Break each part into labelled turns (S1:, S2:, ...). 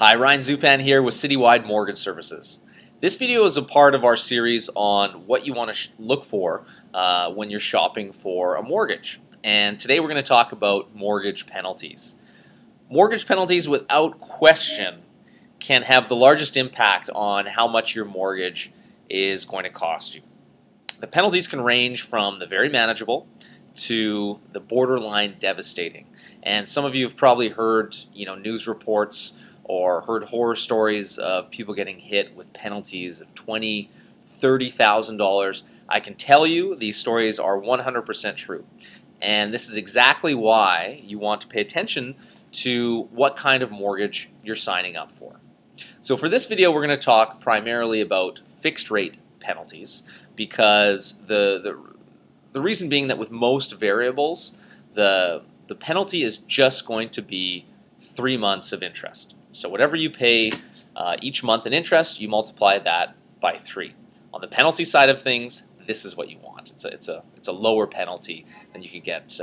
S1: Hi, Ryan Zupan here with Citywide Mortgage Services. This video is a part of our series on what you want to look for when you're shopping for a mortgage. And today we're going to talk about mortgage penalties. Mortgage penalties, without question, can have the largest impact on how much your mortgage is going to cost you. The penalties can range from the very manageable to the borderline devastating. And some of you have probably heard, news reports or heard horror stories of people getting hit with penalties of $20,000, $30,000. I can tell you these stories are 100% true. And this is exactly why you want to pay attention to what kind of mortgage you're signing up for. So for this video, we're going to talk primarily about fixed rate penalties, because the reason being that with most variables, the penalty is just going to be 3 months of interest. So whatever you pay each month in interest, you multiply that by 3. On the penalty side of things, this is what you want. It's a lower penalty than you can get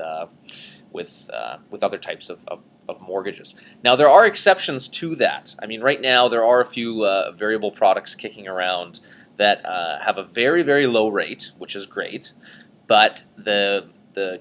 S1: with other types of mortgages. Now there are exceptions to that. I mean, right now there are a few variable products kicking around that have a very, very low rate, which is great, but the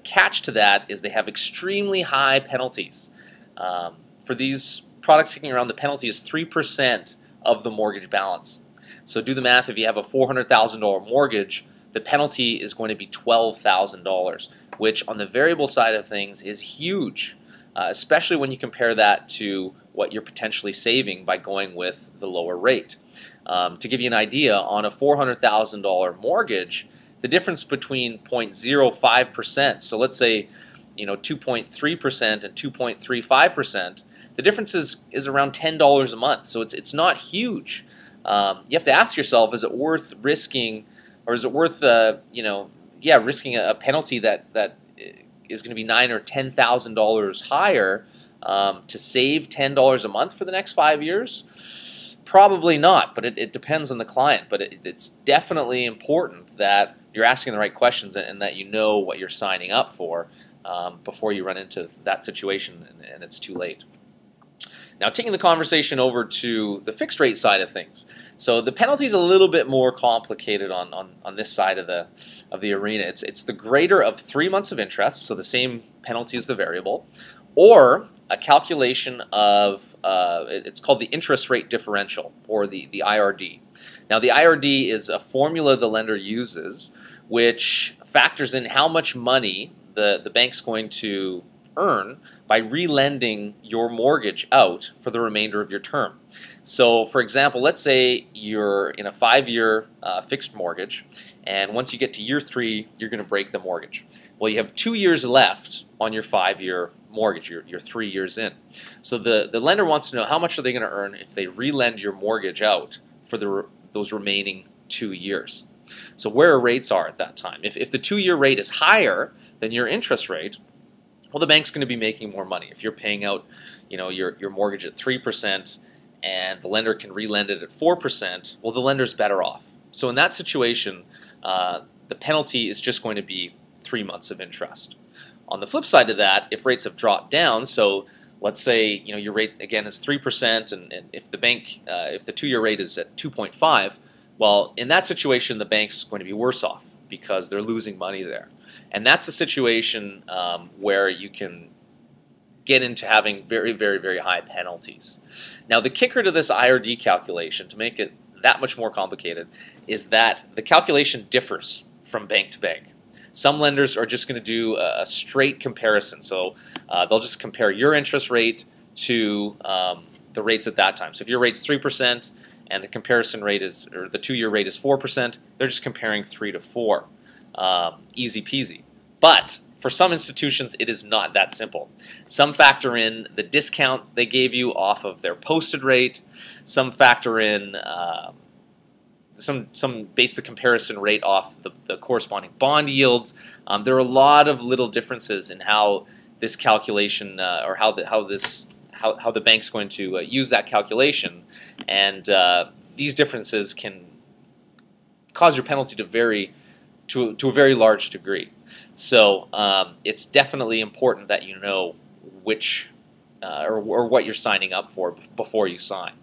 S1: catch to that is they have extremely high penalties. For these products kicking around, the penalty is 3% of the mortgage balance. So do the math. If you have a $400,000 mortgage, the penalty is going to be $12,000, which on the variable side of things is huge, especially when you compare that to what you're potentially saving by going with the lower rate. To give you an idea, on a $400,000 mortgage, the difference between 0.05%, so let's say 2.3% and 2.35%, the difference is around $10 a month. So it's not huge. You have to ask yourself, is it worth risking, or is it worth risking a penalty that is going to be $9,000 or $10,000 higher to save $10 a month for the next 5 years? Probably not, but it depends on the client. But it's definitely important that you're asking the right questions and that you know what you're signing up for before you run into that situation and it's too late. Now, taking the conversation over to the fixed rate side of things. So the penalty is a little bit more complicated on this side of the arena. It's the greater of 3 months of interest, so the same penalty as the variable, or a calculation of, it's called the interest rate differential, or the IRD. Now, the IRD is a formula the lender uses which factors in how much money the bank's going to earn by re-lending your mortgage out for the remainder of your term. So, for example, let's say you're in a 5-year fixed mortgage, and once you get to year 3, you're going to break the mortgage. Well, you have 2 years left on your 5-year mortgage. You're 3 years in. So the lender wants to know how much are they going to earn if they re-lend your mortgage out for those remaining 2 years. So where rates are at that time. If the 2-year rate is higher than your interest rate, well, the bank's going to be making more money. If you're paying out, your mortgage at 3% and the lender can re-lend it at 4%, well, the lender's better off. So in that situation, the penalty is just going to be 3 months of interest. On the flip side of that, if rates have dropped down, so let's say your rate again is 3%, and if the bank, if the 2-year rate is at 2.5, well, in that situation, the bank's going to be worse off because they're losing money there. And that's a situation where you can get into having very, very, very high penalties. Now, the kicker to this IRD calculation, to make it that much more complicated, is that the calculation differs from bank to bank. Some lenders are just going to do a straight comparison. So they'll just compare your interest rate to the rates at that time. So if your rate's 3% and the comparison rate is, or the 2-year rate is 4%, they're just comparing 3 to 4. Easy peasy. But for some institutions, it is not that simple. Some factor in the discount they gave you off of their posted rate. Some factor in, some base the comparison rate off the corresponding bond yield. There are a lot of little differences in how this calculation, or how the bank's going to use that calculation, and these differences can cause your penalty to vary to a very large degree. So it's definitely important that you know which or what you're signing up for before you sign.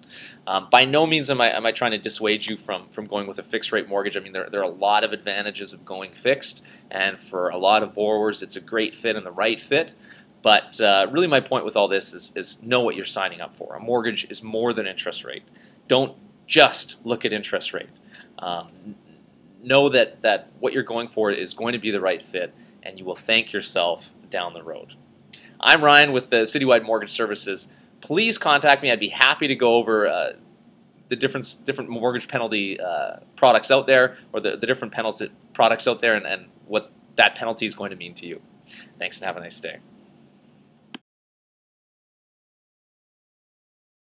S1: By no means am I trying to dissuade you from going with a fixed rate mortgage. I mean, there are a lot of advantages of going fixed, and for a lot of borrowers, it's a great fit and the right fit. But really, my point with all this is know what you're signing up for. A mortgage is more than interest rate. Don't just look at interest rate. Know that what you're going for is going to be the right fit, and you will thank yourself down the road. I'm Ryan with the Citywide Mortgage Services. Please contact me. I'd be happy to go over the different mortgage penalty products out there, or the different penalty products out there, and what that penalty is going to mean to you. Thanks, and have a nice day.